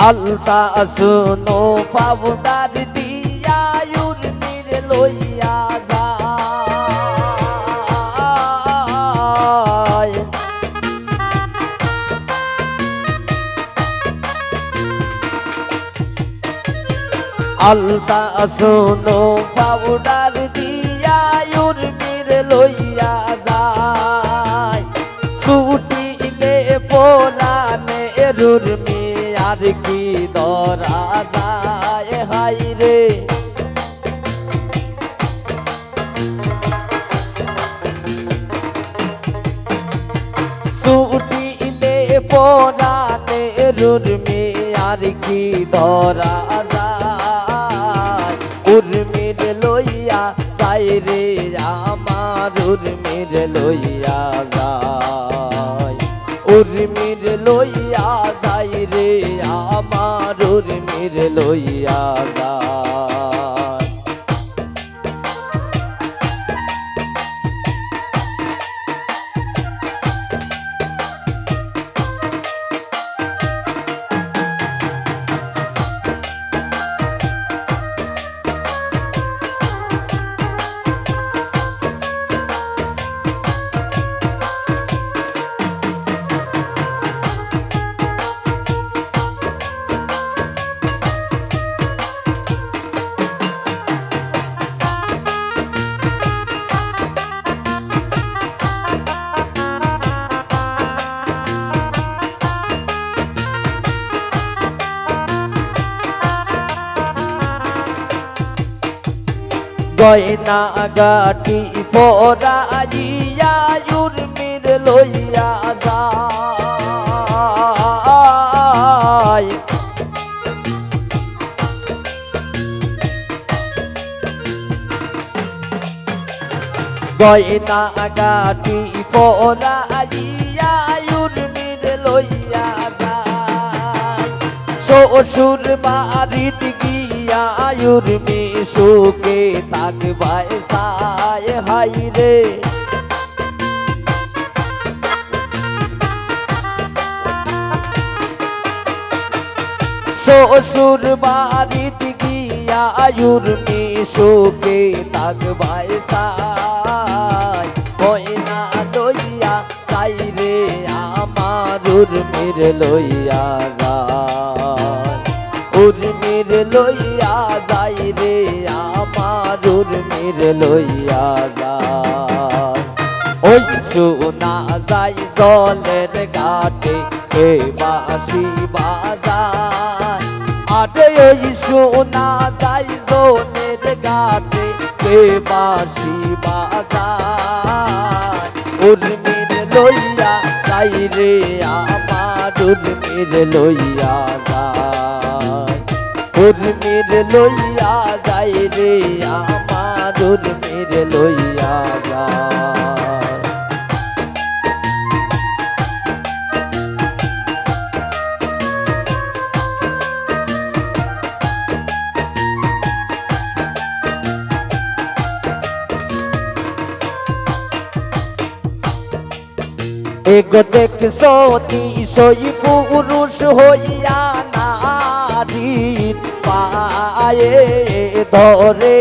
আলতা শুনো পাবনার দিয়া উর্মির লইয়া যায়। আলতা শুনো পাবনার দিয়া উর্মির লইয়া যায়। ছুটিলে পোলানে উর্মি আর কি ধরা যায় হাই রে। ছুটিলে পোলানে উর্মি আর কি ধরা যায়। উর্মির লইয়া যাই রে আমার উর্মির লইয়া যায়। উর্মির লইয়া যাই রে আমার উর্মির লইয়া যায়। গয়না গাটি পরাইয়া উর্মির লইয়া যায়। গয়না গাটি পরাইয়া উর্মির লইয়া যায়। শ্বশুর বাড়িত গিয়া উর্মি সুখে থাকবাই সায় হাই রে। শ্বশুর বাড়িত গিয়া উর্মি সুখে থাকবাই সায়। গয়না লইয়া যাই রে আমার উর্মির লইয়া যায়। উর্মির লইয়া যাই রে আমার উর্মির লইয়া যায়। ওই শোনা যাই জলের ঘাটে কে বাঁশি বাজায়। আরে ওই শোনা যাই জলের ঘাটে কে বাঁশি বাজায়। উর্মির লইয়া যাই রে আমার উর্মির লইয়া যায়। উর্মির লইয়া যাই রে আমার উর্মির লইয়া যায়। এগো দেখছো তিসই পুরুষ হইয়া নারীর পায়ে ধরে।